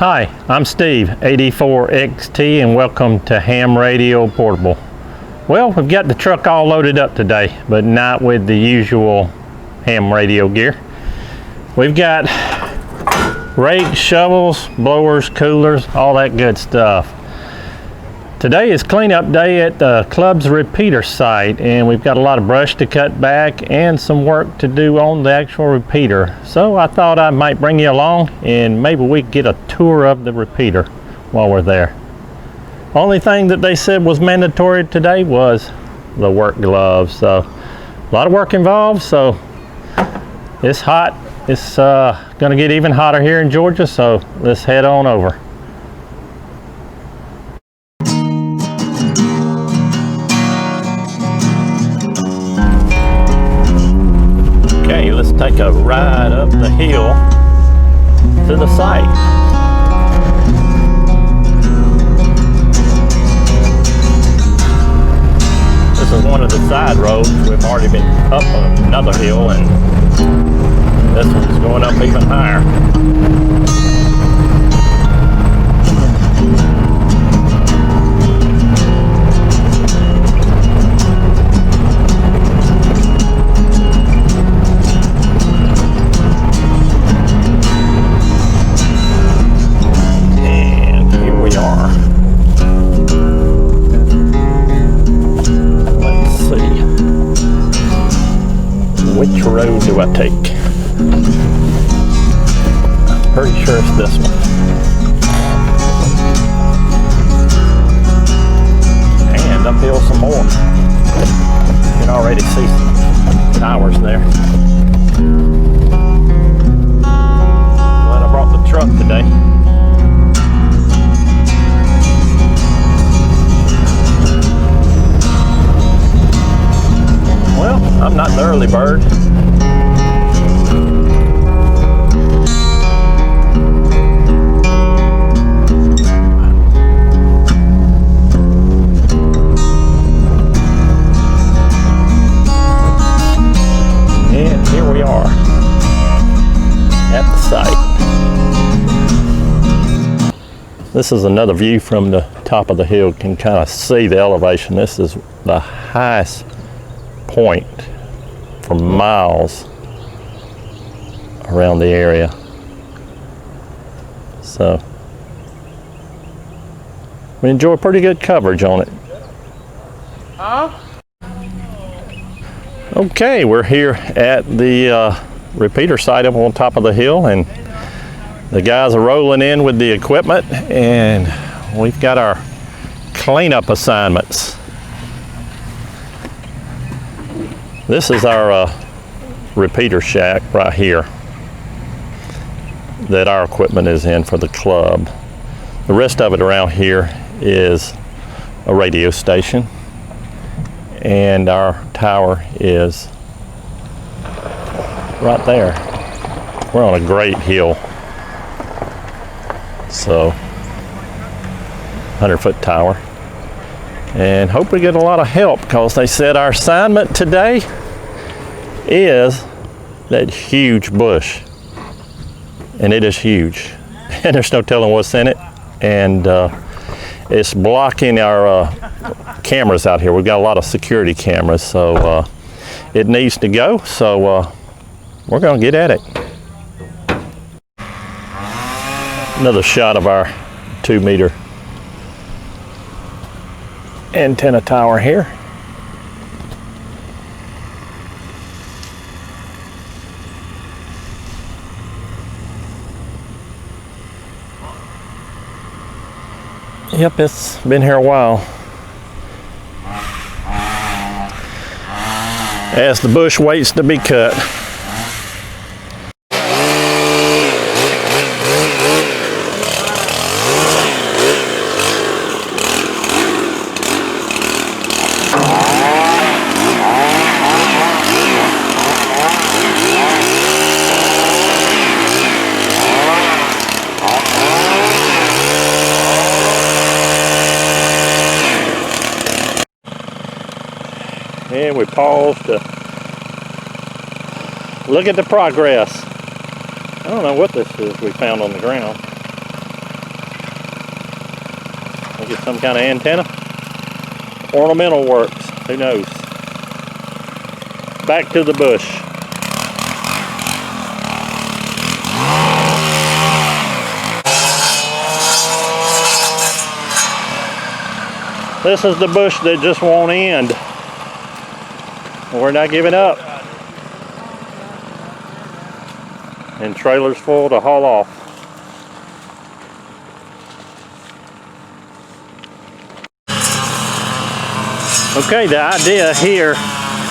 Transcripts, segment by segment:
Hi, I'm Steve, AD4XT, and welcome to Ham Radio Portable. Well, we've got the truck all loaded up today, but not with the usual ham radio gear. We've got rakes, shovels, blowers, coolers, all that good stuff. Today is cleanup day at the club's repeater site, and we've got a lot of brush to cut back and some work to do on the actual repeater. So I thought I might bring you along and maybe we could get a tour of the repeater while we're there. Only thing that they said was mandatory today was the work gloves. So a lot of work involved, so it's hot. It's gonna get even hotter here in Georgia, so let's head on over. Okay, let's take a ride up the hill to the site. This is one of the side roads. We've already been up another hill, and this one's going up even higher. Which road do I take? I'm pretty sure it's this one. And uphill some more. You can already see some towers there. Glad I brought the truck today. Well, I'm not the early bird. And here we are at the site. This is another view from the top of the hill. You can kind of see the elevation. This is the highest point for miles around the area. So we enjoy pretty good coverage on it. Okay, we're here at the repeater site up on top of the hill, and the guys are rolling in with the equipment, and we've got our cleanup assignments. This is our repeater shack right here that our equipment is in for the club. The rest of it around here is a radio station, and our tower is right there. We're on a great hill, so 100-foot tower. And hope we get a lot of help, because they said our assignment today is that huge bush, and it is huge, and there's no telling what's in it, and it's blocking our cameras out here. We've got a lot of security cameras, so it needs to go, so we're gonna get at it. Another shot of our 2-meter antenna tower here. Yep, it's been here a while. As the bush waits to be cut. And we pause to look at the progress. I don't know what this is we found on the ground. think it's some kind of antenna. Ornamental works, who knows. Back to the bush. This is the bush that just won't end. We're not giving up. And trailers full to haul off. Okay, the idea here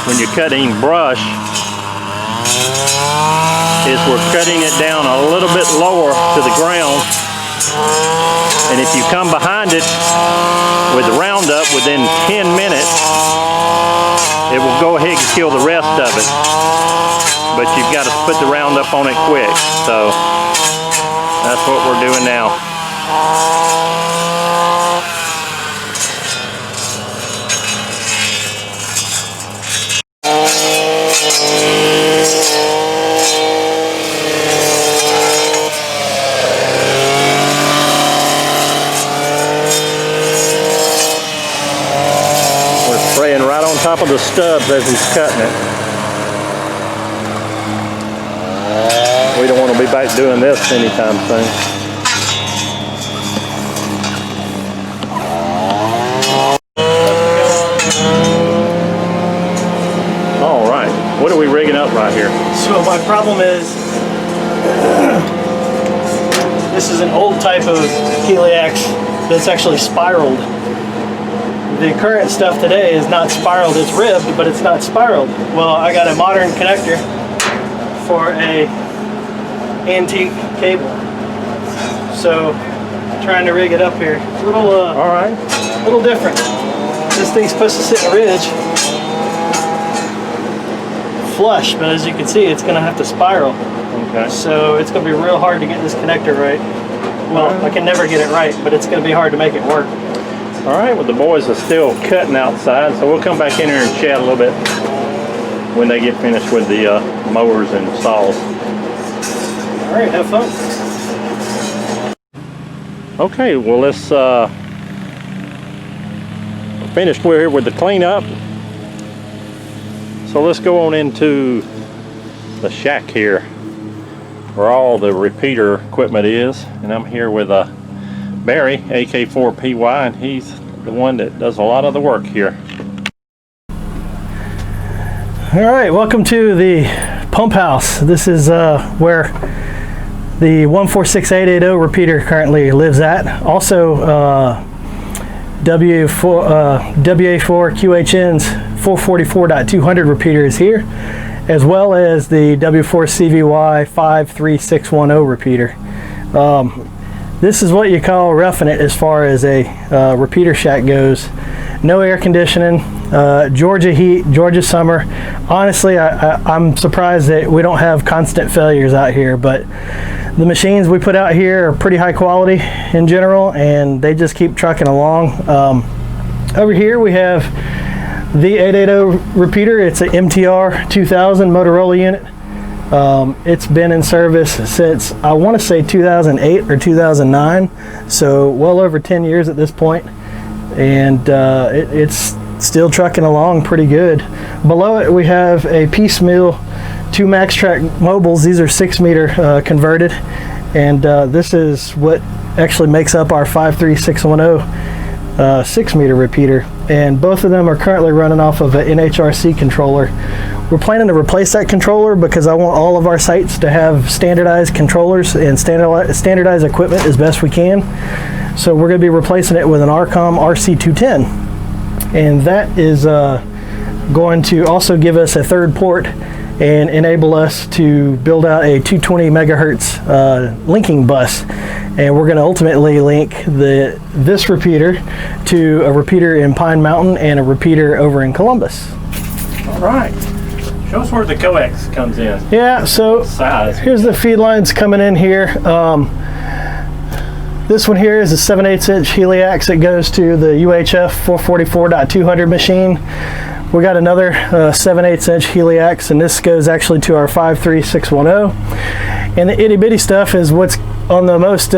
when you're cutting brush is we're cutting it down a little bit lower to the ground. And if you come behind it with the Roundup within 10 minutes, it will go ahead and kill the rest of it. But you've got to put the Roundup on it quick. So that's what we're doing now. Spraying right on top of the stubs as he's cutting it. We don't want to be back doing this anytime soon. All right, what are we rigging up right here? So my problem is, this is an old type of heliax that's actually spiraled. The current stuff today is not spiraled, it's ribbed, but it's not spiraled. Well, I got a modern connector for a antique cable. So, trying to rig it up here. It's a little, little different. This thing's supposed to sit in a ridge, flush, but as you can see, it's gonna have to spiral. Okay. So, it's gonna be real hard to get this connector right. Well, I can never get it right, but it's gonna be hard to make it work. All right, well the boys are still cutting outside, so we'll come back in here and chat a little bit when they get finished with the mowers and saws. All right, have fun. Okay, well let's finish here with the cleanup. So let's go on into the shack here where all the repeater equipment is, and I'm here with Barry, AK4PY, and he's the one that does a lot of the work here. All right, welcome to the pump house. This is where the 146880 repeater currently lives at. Also, WA4 QHN's 444.200 repeater is here, as well as the W4 CVY 53610 repeater. This is what you call roughing it as far as a repeater shack goes. No air conditioning, Georgia heat, Georgia summer. Honestly, I'm surprised that we don't have constant failures out here, but the machines we put out here are pretty high quality in general, and they just keep trucking along. Over here we have the 880 repeater. It's an MTR 2000 Motorola unit. It's been in service since, I want to say 2008 or 2009, so well over 10 years at this point, and it's still trucking along pretty good. Below it we have a piecemeal 2 MaxTrack mobiles. These are 6 meter converted, and this is what actually makes up our 53610 6 meter repeater, and both of them are currently running off of an NHRC controller. We're planning to replace that controller because I want all of our sites to have standardized controllers and standardized equipment as best we can. So we're going to be replacing it with an Arcom RC210, and that is going to also give us a third port and enable us to build out a 220 megahertz linking bus. And we're going to ultimately link this repeater to a repeater in Pine Mountain and a repeater over in Columbus. All right. Show us where the coax comes in. Yeah, so here's the feed lines coming in here. This one here is a 7/8 inch heliax that goes to the UHF 444.200 machine. We got another 7/8 inch heliax, and this goes actually to our 53610. And the itty bitty stuff is what's on the most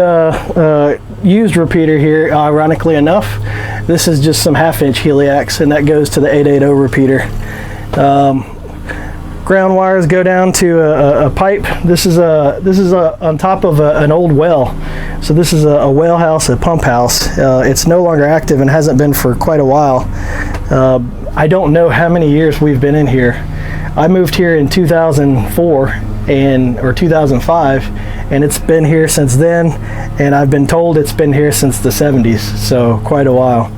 used repeater here, ironically enough. This is just some 1/2-inch heliax, and that goes to the 880 repeater. Ground wires go down to a pipe. This is on top of an old well. So this is a well house, a pump house. It's no longer active and hasn't been for quite a while. I don't know how many years we've been in here. I moved here in 2004 or 2005, and it's been here since then, and I've been told it's been here since the 70s, so quite a while.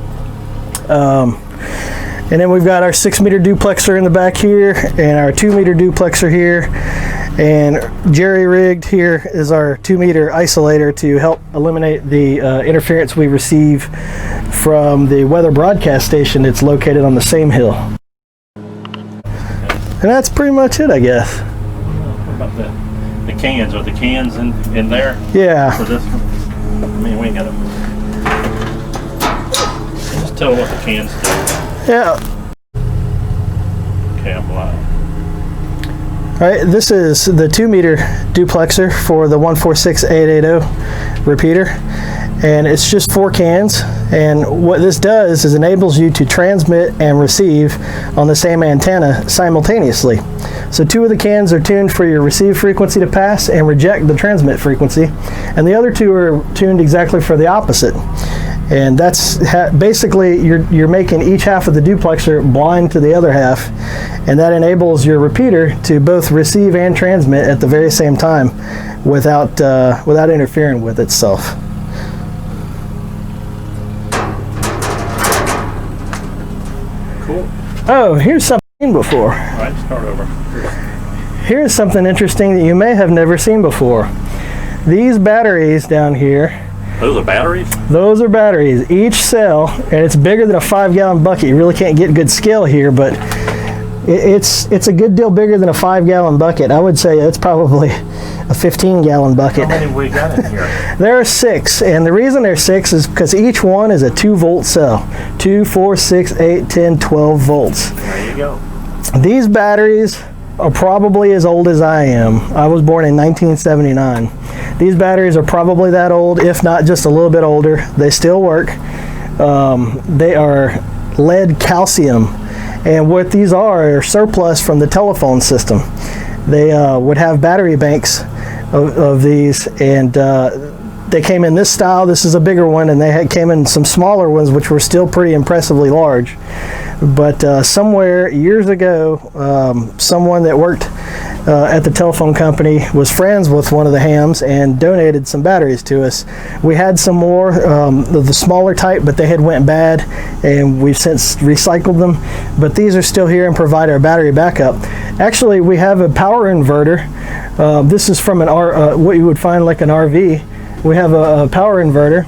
And then we've got our 6-meter duplexer in the back here, and our 2-meter duplexer here, and jerry-rigged here is our 2-meter isolator to help eliminate the interference we receive from the weather broadcast station that's located on the same hill. And that's pretty much it, I guess. What about the cans? Are the cans in there? Yeah. For this one? I mean, we ain't got to. Just tell what the cans do. Yeah. Okay, I'm live. All right, this is the 2-meter duplexer for the 146880 repeater, and it's just 4 cans. And what this does is enables you to transmit and receive on the same antenna simultaneously. So 2 of the cans are tuned for your receive frequency to pass and reject the transmit frequency, and the other 2 are tuned exactly for the opposite. And that's basically you're making each half of the duplexer blind to the other half, and that enables your repeater to both receive and transmit at the very same time without interfering with itself. Cool. Oh, here's something I've seen before. All right, start over. Here's something interesting that you may have never seen before. These batteries down here. Those are batteries? Those are batteries. Each cell, and it's bigger than a 5-gallon bucket. You really can't get good scale here, but it's a good deal bigger than a 5-gallon bucket. I would say it's probably a 15-gallon bucket. How many we got in here? There are 6, and the reason there's 6 is because each one is a 2-volt cell. 2, 4, 6, 8, 10, 12 volts. There you go. These batteries are probably as old as I am. I was born in 1979. These batteries are probably that old, if not just a little bit older. They still work. They are lead calcium, and what these are surplus from the telephone system. They would have battery banks of these, and they came in this style. This is a bigger one, and they came in some smaller ones, which were still pretty impressively large. But somewhere years ago, someone that worked at the telephone company was friends with one of the hams and donated some batteries to us. We had some more, the smaller type, but they had went bad, and we've since recycled them. But these are still here and provide our battery backup. Actually, we have a power inverter. This is from what you would find like an RV. We have a power inverter,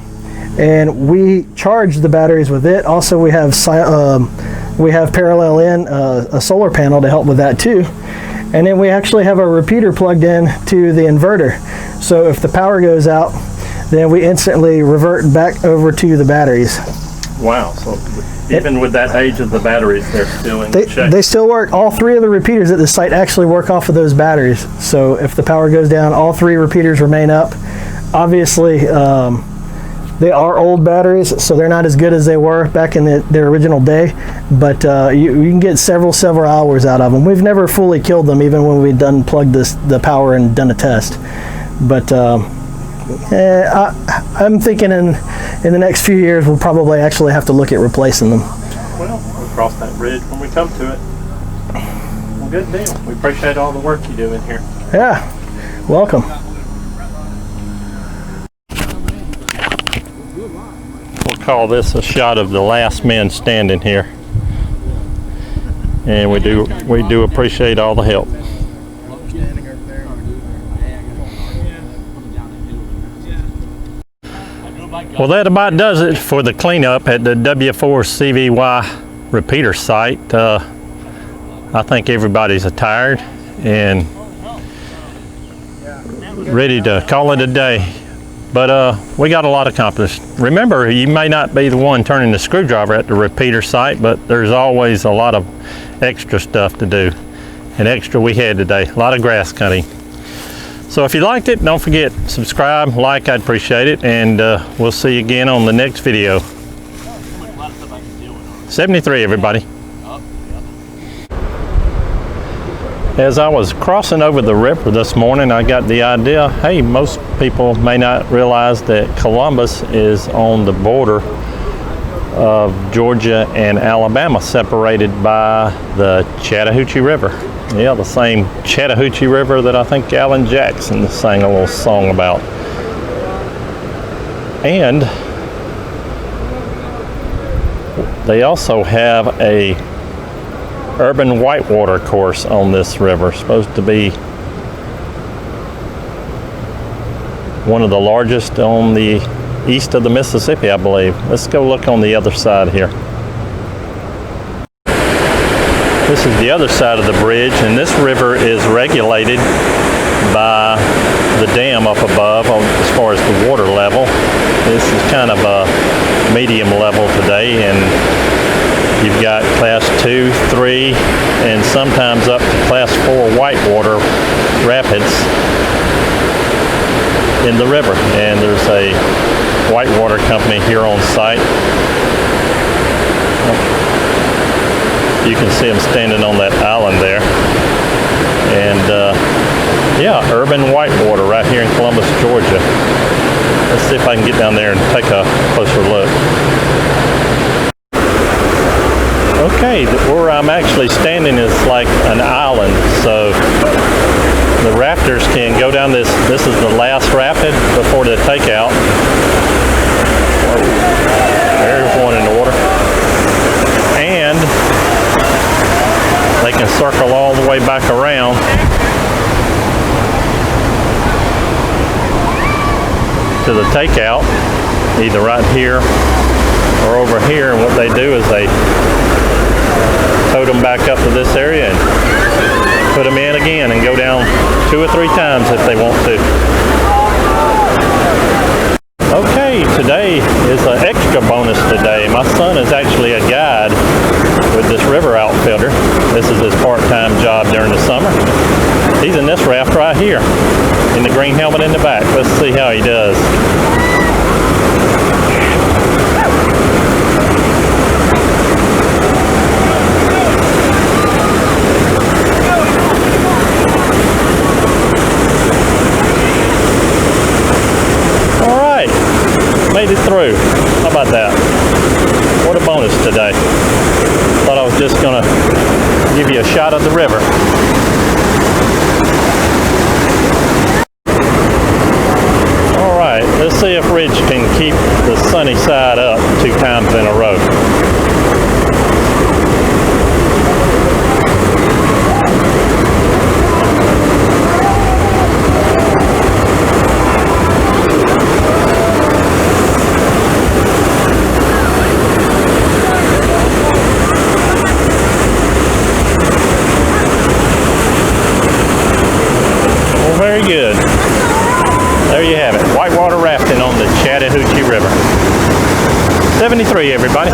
and we charge the batteries with it. Also, we have parallel in a solar panel to help with that too. And then we actually have a repeater plugged in to the inverter. So if the power goes out, then we instantly revert back over to the batteries. Wow, so even with that age of the batteries, they're still in shape. They still work. All 3 of the repeaters at the site actually work off of those batteries. So if the power goes down, all 3 repeaters remain up. Obviously, they are old batteries, so they're not as good as they were back in their original day, but you can get several hours out of them. We've never fully killed them, even when we've plugged the power and done a test. But I'm thinking in the next few years, we'll probably actually have to look at replacing them. Well, we'll cross that bridge when we come to it. Well, good deal. We appreciate all the work you do in here. Yeah, welcome. We'll call this a shot of the last man standing here, and we do appreciate all the help. Well, that about does it for the cleanup at the W4CVY repeater site. I think everybody's tired and ready to call it a day. But we got a lot accomplished. Remember, you may not be the one turning the screwdriver at the repeater site, but there's always a lot of extra stuff to do. And extra we had today, a lot of grass cutting. So if you liked it, don't forget, subscribe, like, I'd appreciate it, and we'll see you again on the next video. 73, everybody. As I was crossing over the river this morning, I got the idea, hey, most people may not realize that Columbus is on the border of Georgia and Alabama, separated by the Chattahoochee River. Yeah, the same Chattahoochee River that I think Alan Jackson sang a little song about. And they also have a urban whitewater course on this river, supposed to be one of the largest on the east of the Mississippi, I believe. Let's go look on the other side here. This is the other side of the bridge, and this river is regulated by the dam up above as far as the water level. This is kind of a medium level today, and you've got class 2, 3, and sometimes up to class 4 whitewater rapids in the river. And there's a whitewater company here on site. You can see them standing on that island there. And yeah, urban whitewater right here in Columbus, Georgia. Let's see if I can get down there and take a closer look. Okay, where I'm actually standing is like an island, so the rafters can go down this. This is the last rapid before the takeout. There's one in the water. And they can circle all the way back around to the takeout, either right here or over here. And what they do is they tote them back up to this area and put them in again and go down 2 or 3 times if they want to. Okay, today is an extra bonus today. My son is actually a guide with this river outfitter. This is his part-time job during the summer. He's in this raft right here in the green helmet in the back. Let's see how he does. Made it through. How about that? What a bonus today. Thought I was just gonna give you a shot of the river. All right, let's see if Ridge can keep the sunny side up 2 times in a row. Very good. There you have it. Whitewater rafting on the Chattahoochee River. 73, everybody.